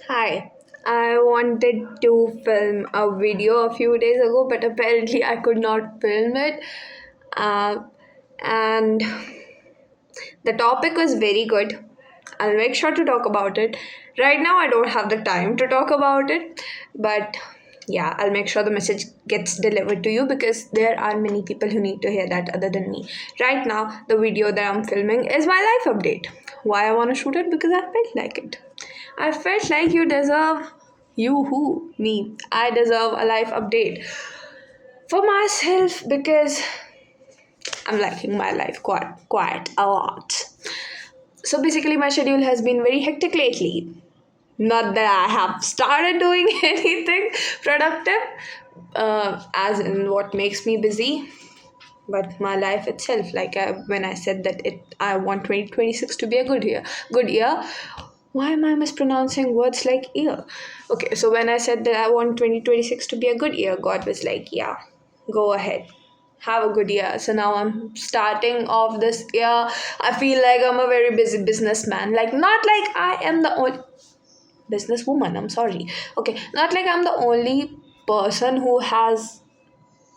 Hi, I wanted to film a video a few days ago, but apparently I could not film it. Uh, and the topic was very good. I'll make sure to talk about it. Right now, I don't have the time to talk about it, but yeah, I'll make sure the message gets delivered to you because there are many people who need to hear that other than me. Right now, the video that I'm filming is my life update. Why I want to shoot it? Because I felt like it. I felt like you deserve you who me. I deserve a life update for myself because I'm liking my life quite a lot. So basically, my schedule has been very hectic lately. Not that I have started doing anything productive, as in what makes me busy, but my life itself. When I said that I want 2026 to be a good year. Why am I mispronouncing words like year? Okay, so when I said that I want 2026 to be a good year, God was like, yeah, go ahead. Have a good year. So now I'm starting off this year. I feel like I'm a very busy businessman. Not like I am the only businesswoman. I'm sorry. Okay, not like I'm the only person who has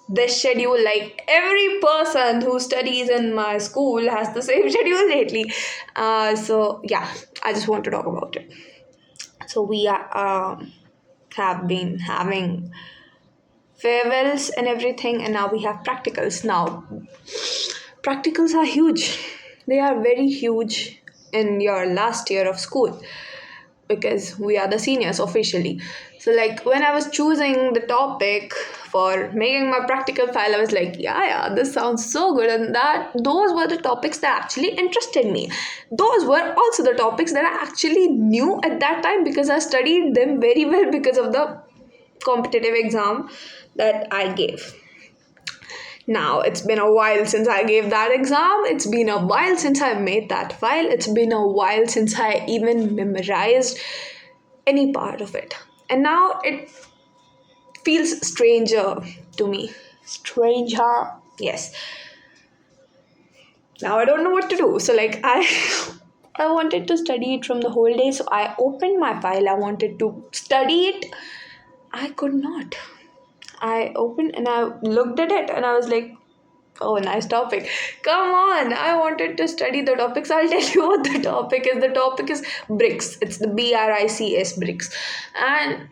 this schedule. Like every person who studies in my school has the same schedule lately. So yeah, I just want to talk about it. So we have been having farewells and everything, and now we have practicals. Now practicals are huge. They are very huge in your last year of school because we are the seniors officially. So when I was choosing the topic for making my practical file, I was like, yeah, this sounds so good. And that those were the topics that actually interested me. Those were also the topics that I actually knew at that time because I studied them very well because of the competitive exam that I gave. Now, it's been a while since I gave that exam. It's been a while since I made that file. It's been a while since I even memorized any part of it. And now it feels stranger to me. Stranger. Yes. Now I don't know what to do. So I wanted to study it from the whole day. So I opened my file. I wanted to study it. I could not. I opened and I looked at it and I was like, oh, nice topic. Come on. I wanted to study the topics. I'll tell you what the topic is. The topic is bricks. It's the BRICS bricks. And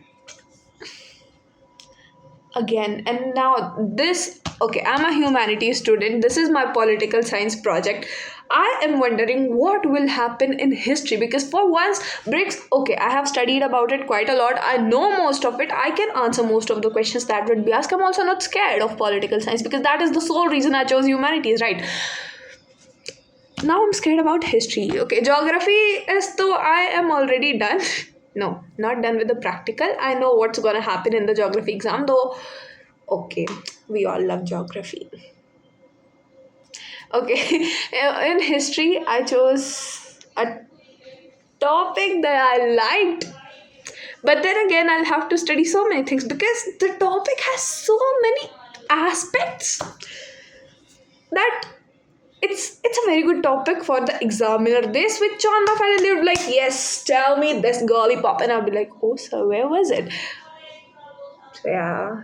again, and now this, okay, I'm a humanities student. This is my political science project. I am wondering what will happen in history because for once, bricks, okay, I have studied about it quite a lot. I know most of it. I can answer most of the questions that would be asked. I'm also not scared of political science because that is the sole reason I chose humanities, right? Now I'm scared about history. Okay, geography is though I am already done. No, not done with the practical. I know what's gonna happen in the geography exam though. Okay, we all love geography. Okay, in history, I chose a topic that I liked, but then again, I'll have to study so many things because the topic has so many aspects that it's a very good topic for the examiner. They switch on my file and they would be like, yes, tell me this girly pop, and I'll be like, oh, so where was it? So yeah,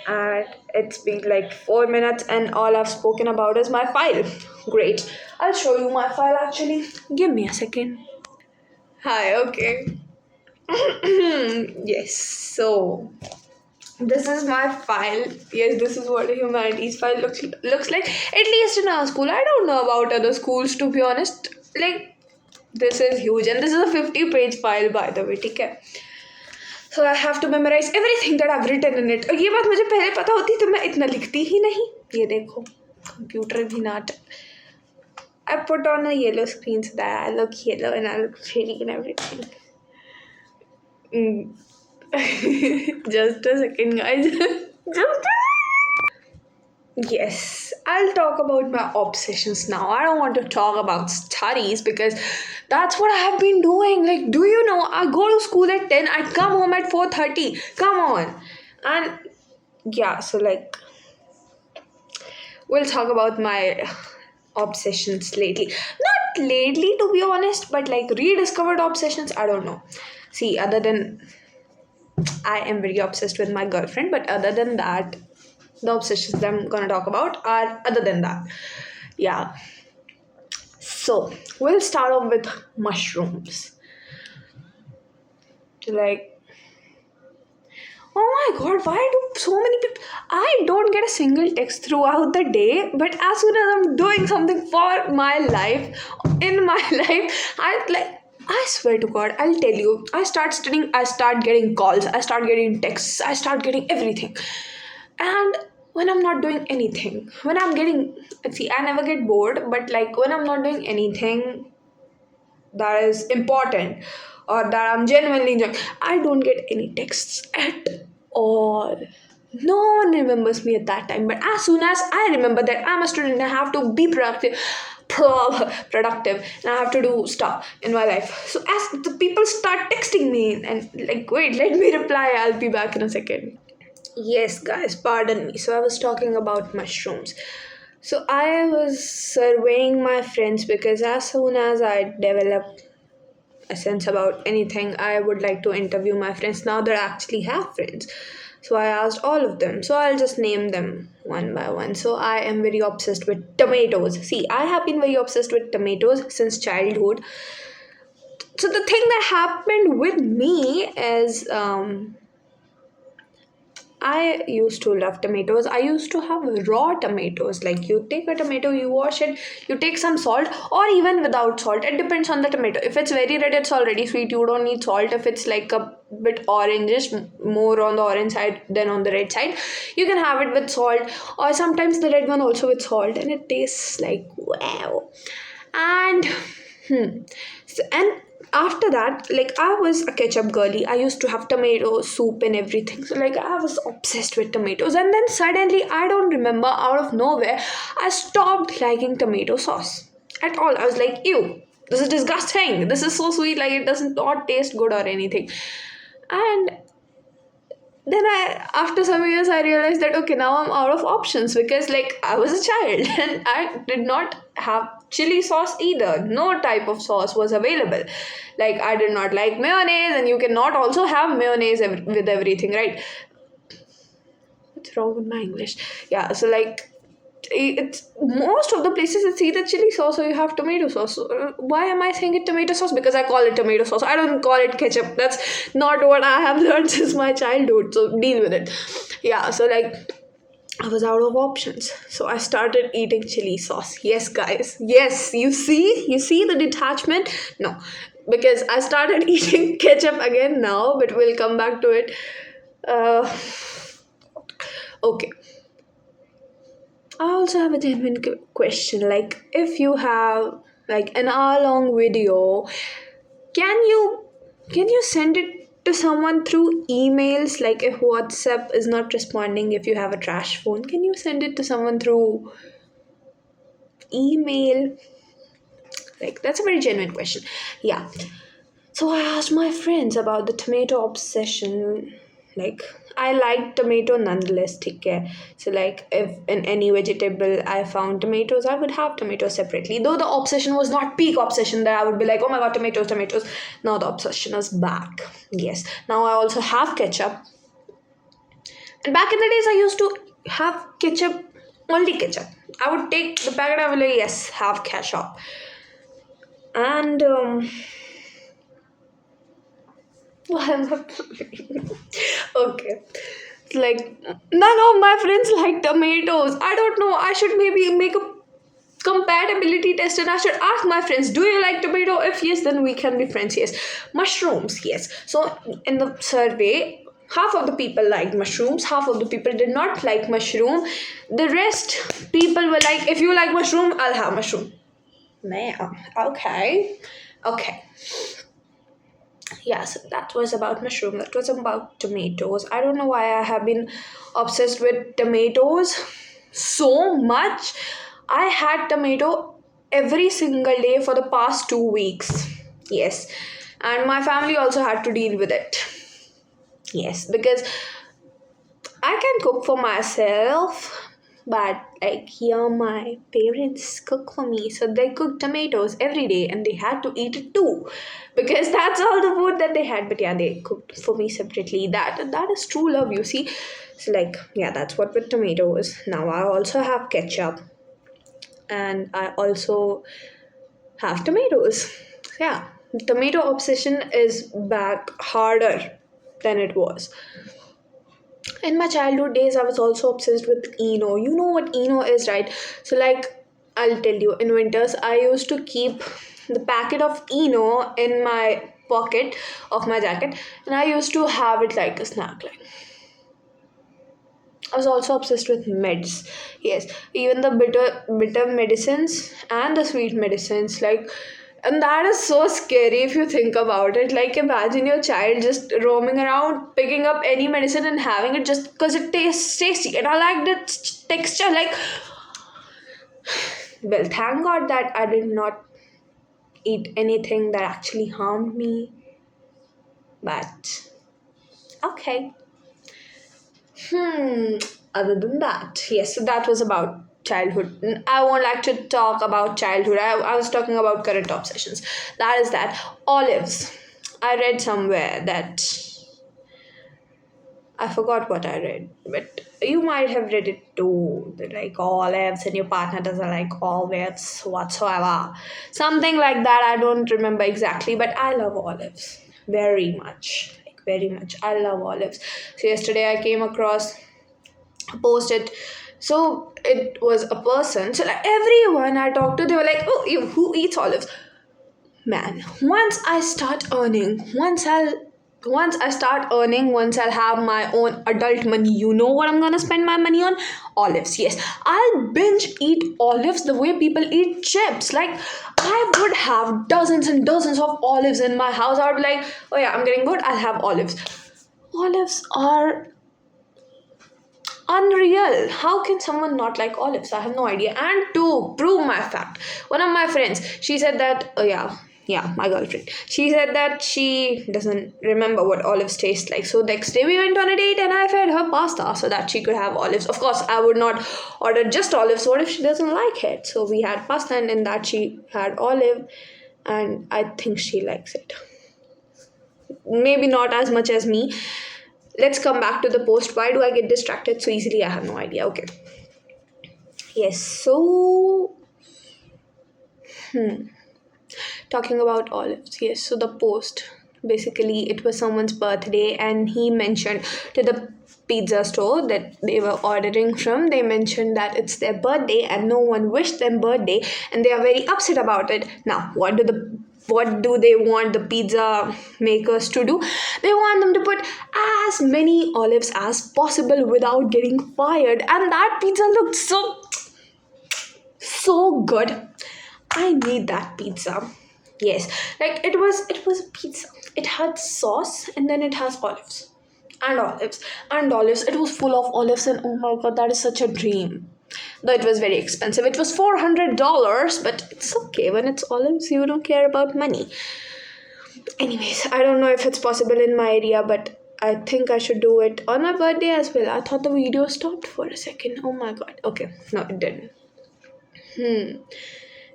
and it's been like 4 minutes, and all I've spoken about is my file. Great, I'll show you my file actually. Give me a second. Hi, okay. Yes, so this is my file. Yes, this is what a humanities file looks like. At least in our school. I don't know about other schools to be honest. This is huge, and this is a 50-page file by the way. ठीक है? So I have to memorize everything that I've written in it. और ये बात मुझे पहले पता होती तो मैं इतना लिखती ही नहीं. ये देखो, computer भी not. I put on a yellow screen so that I look yellow and I look pretty and everything. Mm. Just a second, guys. Just Yes, I'll talk about my obsessions now. I don't want to talk about studies because that's what I have been doing. Like, do you know, I go to school at 10, I come home at 4:30. Come on. And yeah, so we'll talk about my obsessions lately. Not lately, to be honest, but rediscovered obsessions, I don't know. See, other than I am very obsessed with my girlfriend, but other than that, the obsessions that I'm gonna talk about are other than that. Yeah. So we'll start off with mushrooms. Like, oh my god, why do so many people? I don't get a single text throughout the day, but as soon as I'm doing something for my life, in my life, I swear to God, I'll tell you, I start studying, I start getting calls, I start getting texts, I start getting everything. And when I'm not doing anything, when I'm getting, see, I never get bored, but like when I'm not doing anything that is important or that I'm genuinely enjoying, I don't get any texts at all. No one remembers me at that time. But as soon as I remember that I'm a student, I have to be productive, and I have to do stuff in my life. So as the people start texting me and like, wait, let me reply. I'll be back in a second. Yes, guys, pardon me. So I was talking about mushrooms. So I was surveying my friends because as soon as I develop a sense about anything, I would like to interview my friends now that I actually have friends. So I asked all of them. So I'll just name them one by one. So I am very obsessed with tomatoes. See, I have been very obsessed with tomatoes since childhood. So the thing that happened with me is I used to love tomatoes. I used to have raw tomatoes. Like you take a tomato, you wash it, you take some salt, or even without salt. It depends on the tomato. If it's very red, it's already sweet. You don't need salt. If it's like a bit orangish, more on the orange side than on the red side, you can have it with salt. Or sometimes the red one also with salt, and it tastes like wow. And and after that, like I was a ketchup girly. I used to have tomato soup and everything. So like I was obsessed with tomatoes. And then suddenly, I don't remember, out of nowhere, I stopped liking tomato sauce at all. I was like, ew, this is disgusting. This is so sweet. Like it doesn't not taste good or anything. And then after some years, I realized that okay, now I'm out of options because like I was a child and I did not have chili sauce either. No type of sauce was available. Like I did not like mayonnaise, and you cannot also have mayonnaise with everything, right? What's wrong with my English? Yeah, so like it's most of the places it's either chili sauce or you have tomato sauce. So, why am I saying it tomato sauce? Because I call it tomato sauce. I don't call it ketchup. That's not what I have learned since my childhood. So deal with it. Yeah, so like I was out of options. So I started eating chili sauce. Yes, guys. Yes, you see the detachment? No. Because I started eating ketchup again now, but we'll come back to it. Uh, okay. I also have a genuine question. Like, if you have like an hour-long video, can you can you send it to someone through emails? Like, if WhatsApp is not responding, if you have a trash phone, can you send it to someone through email? Like, that's a very genuine question. Yeah. So I asked my friends about the tomato obsession. Like I like tomato nonetheless, okay? So like if in any vegetable I found tomatoes, I would have tomatoes separately. Though the obsession was not peak obsession that I would be like, oh my god, tomatoes, tomatoes. Now the obsession is back. Yes. Now I also have ketchup. And back in the days I used to have ketchup, only ketchup. I would take the packet, I would like, yes, have ketchup. And why am I okay. Like none of my friends like tomatoes. I don't know. I should maybe make a compatibility test and I should ask my friends, do you like tomato? If yes, then we can be friends. Yes. Mushrooms, yes. So in the survey, half of the people liked mushrooms, half of the people did not like mushroom. The rest people were like, if you like mushroom, I'll have mushroom. Man, okay. Okay. Yes, that was about mushroom. That was about tomatoes. I don't know why I have been obsessed with tomatoes so much. I had tomato every single day for the past 2 weeks. Yes. And my family also had to deal with it. Yes, because I can cook for myself, But like here my parents cook for me. So they cook tomatoes every day and they had to eat it too. Because that's all the food that they had. But yeah, they cooked for me separately. That is true love, you see. So like yeah, that's what with tomatoes. Now I also have ketchup and I also have tomatoes. Yeah. Tomato obsession is back harder than it was. In my childhood days, I was also obsessed with Eno. You know what Eno is, right? So, like, I'll tell you, in winters, I used to keep the packet of Eno in my pocket of my jacket, and I used to have it like a snack. Like, I was also obsessed with meds. Yes, even the bitter medicines and the sweet medicines. Like, and that is so scary if you think about it. Like, imagine your child just roaming around, picking up any medicine and having it just because it tastes tasty. And I like the texture. Like, well, thank God that I did not eat anything that actually harmed me. But okay. Hmm. Other than that, yes, so that was about childhood. I won't like to talk about childhood. I was talking about current obsessions. That is that. Olives. I read somewhere that I forgot what I read, but you might have read it too. That like olives and your partner doesn't like olives whatsoever. Something like that. I don't remember exactly, but I love olives very much. Like very much. I love olives. So yesterday I came across post it. So it was a person. So like everyone I talked to, they were like, "Oh, you who eats olives?" Man, once I'll have my own adult money. You know what I'm gonna spend my money on? Olives. Yes, I'll binge eat olives the way people eat chips. Like I would have dozens and dozens of olives in my house. I would be like, oh yeah, I'm getting bored. I'll have olives. Olives are unreal. How can someone not like olives? I have no idea. And to prove my fact, one of my friends, she said that, oh yeah, my girlfriend. She said that she doesn't remember what olives taste like. So next day we went on a date and I fed her pasta so that she could have olives. Of course, I would not order just olives. What if she doesn't like it? So we had pasta and in that she had olive and I think she likes it. Maybe not as much as me. Let's come back to the post. Why do I get distracted so easily? I have no idea. Okay. Yes, so talking about olives. Yes, so the post basically it was someone's birthday and he mentioned to the pizza store that they were ordering from, they mentioned that it's their birthday and no one wished them birthday and they are very upset about it. Now, what do they want the pizza makers to do? They want them to put as many olives as possible without getting fired, and that pizza looked so good. I need that pizza. Yes, like it was a pizza. It had sauce and then it has olives. And olives and olives. It was full of olives and oh my god, that is such a dream. Though it was very expensive. It was $400, but it's okay when it's olives, you don't care about money. Anyways, I don't know if it's possible in my area, but I think I should do it on my birthday as well. I thought the video stopped for a second. Oh my god. Okay, no, it didn't.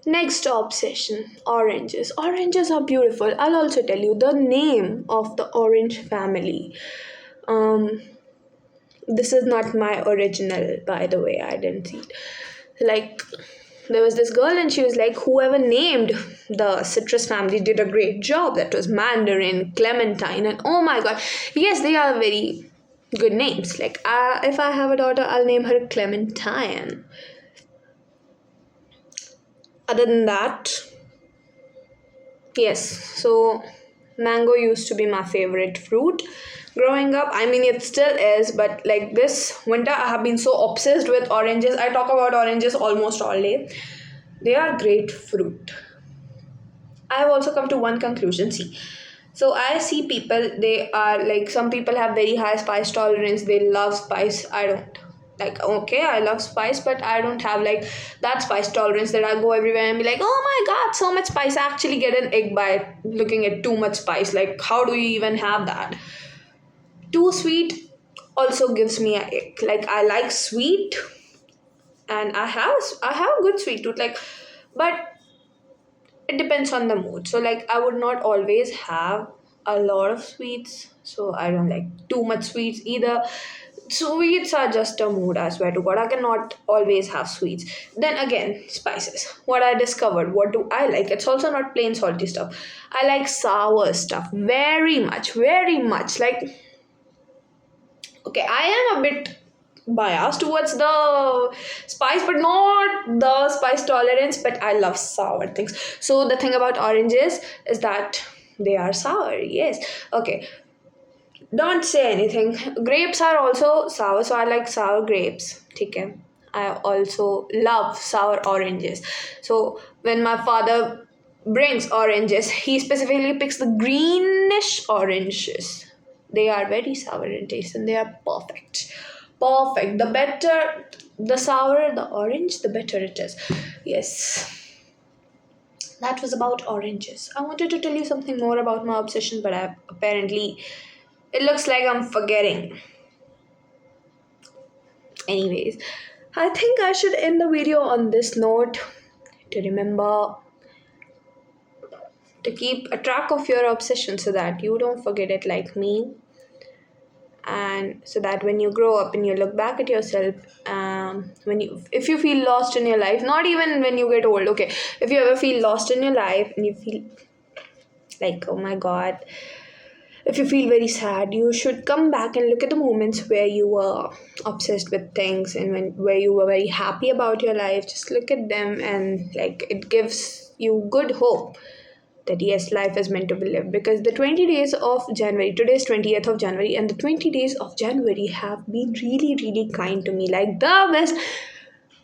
Next obsession, oranges. Oranges are beautiful. I'll also tell you the name of the orange family. Um, this is not my original, by the way. I didn't see it. Like, there was this girl, and she was like, whoever named the citrus family did a great job. That was Mandarin, Clementine, and oh my god, yes, they are very good names. Like, if I have a daughter, I'll name her Clementine. Other than that, yes, so mango used to be my favorite fruit growing up. I mean, it still is, but like this winter, I have been so obsessed with oranges. I talk about oranges almost all day. They are great fruit. I have also come to one conclusion. See, so I see people, they are like, some people have very high spice tolerance, they love spice. I don't. Like, okay, I love spice, but I don't have like that spice tolerance that I go everywhere and be like, oh my god, so much spice. I actually get an egg by looking at too much spice. Like, how do you even have that? Too sweet also gives me a ick. Like, I like sweet, and I have a good sweet tooth, like, but it depends on the mood. So like I would not always have a lot of sweets, so I don't like too much sweets either. Sweets are just a mood, I swear to God. I cannot always have sweets. Then again, spices. What I discovered, what do I like? It's also not plain salty stuff. I like sour stuff very much, very much. Like, okay, I am a bit biased towards the spice, but not the spice tolerance, but I love sour things. So the thing about oranges is that they are sour. Yes. Okay, don't say anything. Grapes are also sour, so I like sour grapes. Okay. I also love sour oranges. So when my father brings oranges, he specifically picks the greenish oranges. They are very sour in taste and they are perfect. Perfect. The better the sour the orange, the better it is. Yes. That was about oranges. I wanted to tell you something more about my obsession, but I apparently it looks like I'm forgetting. Anyways, I think I should end the video on this note to remember to keep a track of your obsession so that you don't forget it like me, and so that when you grow up and you look back at yourself, when you if you feel lost in your life, not even when you get old, okay, if you ever feel lost in your life and you feel like, oh my god, if you feel very sad, you should come back and look at the moments where you were obsessed with things and where you were very happy about your life. Just look at them, and like it gives you good hope that yes, life is meant to be lived. Because the 20 days of January, today is 20th of January, and the 20 days of January have been really, really kind to me. Like the best.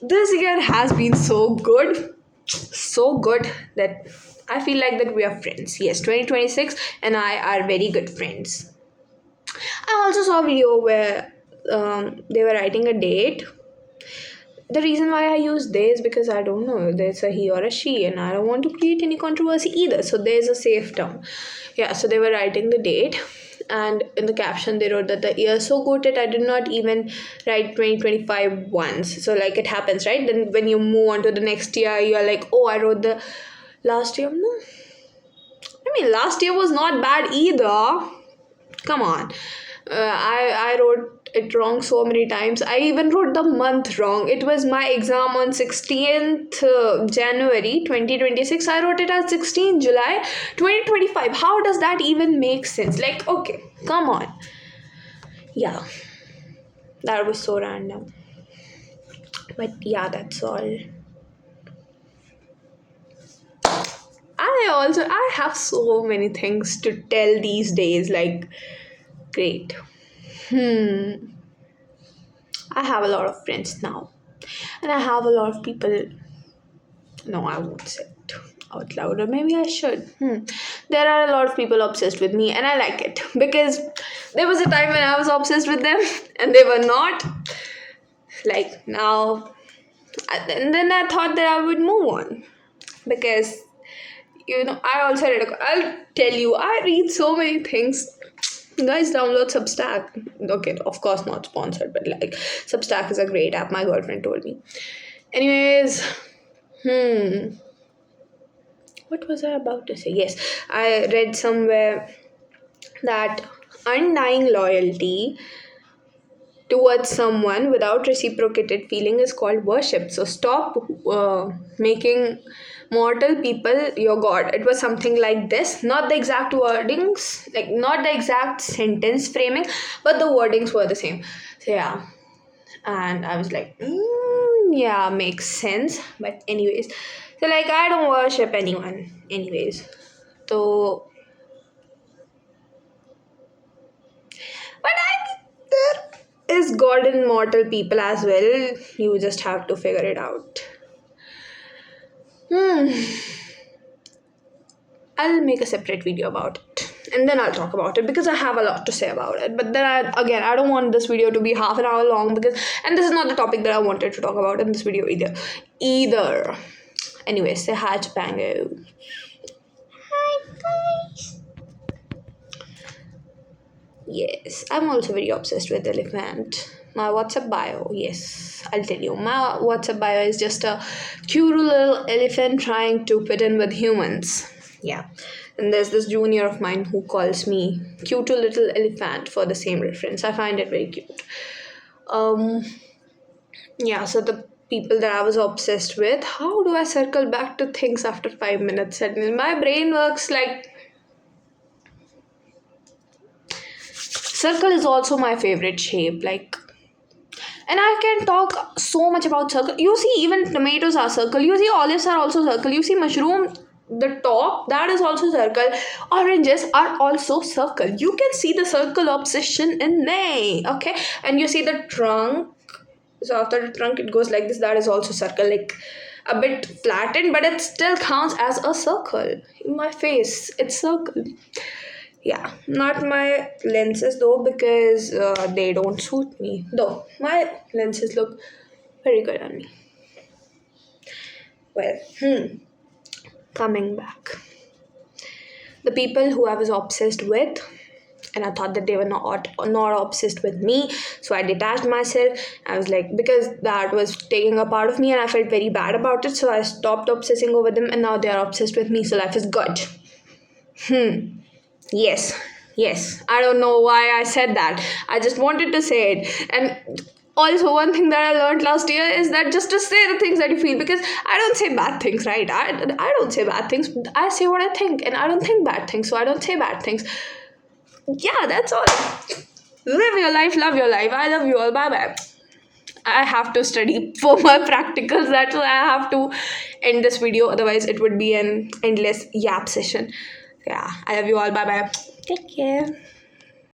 This year has been so good that I feel like that we are friends. Yes, 2026 and I are very good friends. I also saw a video where they were writing a date. The reason why I use they is because I don't know, there's a he or a she, and I don't want to create any controversy either. So there's a safe term. Yeah, so they were writing the date, and in the caption they wrote that the year so good that I did not even write 2025 once. So like it happens, right? Then when you move on to the next year, you're like, oh, I wrote the last year. No, I mean last year was not bad either. Come on. I wrote it wrong so many times. I even wrote the month wrong. It was my exam on 16th January 2026. I wrote it as 16th July 2025. How does that even make sense? Like, okay, come on. Yeah, that was so random. But yeah, that's all. I have so many things to tell these days. Like, great. I have a lot of friends now. And I have a lot of people. No, I won't say it out loud, or maybe I should. There are a lot of people obsessed with me, and I like it because there was a time when I was obsessed with them and they were not. Like now, and then I thought that I would move on because I also read. I'll tell you, I read so many things. Guys, download Substack. Okay, of course not sponsored, but like Substack is a great app. My girlfriend told me. Anyways, what was I about to say? Yes, I read somewhere that undying loyalty towards someone without reciprocated feeling is called worship. So stop making mortal people your god. It was something like this, not the exact wordings, like not the exact sentence framing, but the wordings were the same. So yeah, and I was like, yeah, makes sense. But anyways, so like I don't worship anyone. Anyways, so but I mean, there is God in mortal people as well. You just have to figure it out. I'll make a separate video about it. And then I'll talk about it because I have a lot to say about it. But then I don't want this video to be half an hour long because, and this is not the topic that I wanted to talk about in this video either. Anyway, say hi to Pango. Hi guys. Yes, I'm also very obsessed with elephant. my WhatsApp bio. Yes, I'll tell you. My WhatsApp bio is just a cute little elephant trying to fit in with humans. Yeah. And there's this junior of mine who calls me cute little elephant for the same reference. I find it very cute. Um, yeah, so the people that I was obsessed with, how do I circle back to things after 5 minutes? And my brain works like circle is also my favorite shape. Like, and I can talk so much about circle. You see, even tomatoes are circle. You see, olives are also circle. You see, mushroom, the top, that is also circle. Oranges are also circle. You can see the circle obsession in me. Okay, and you see the trunk. So after the trunk, it goes like this. That is also circle, like a bit flattened, but it still counts as a circle. In my face, it's circle. Yeah, not my lenses though, because they don't suit me. Though my lenses look very good on me. Well, coming back, the people who I was obsessed with, and I thought that they were not obsessed with me, so I detached myself. I was like, because that was taking a part of me, and I felt very bad about it, so I stopped obsessing over them, and now they are obsessed with me. So life is good. Yes, yes. I don't know why I said that. I just wanted to say it. And also, one thing that I learned last year is that just to say the things that you feel, because I don't say bad things, right? I don't say bad things. I say what I think, and I don't think bad things, so I don't say bad things. Yeah, that's all. Live your life, love your life. I love you all. Bye bye. I have to study for my practicals. That's why I have to end this video. Otherwise, it would be an endless yap session. Yeah, I love you all. Bye bye. Take care.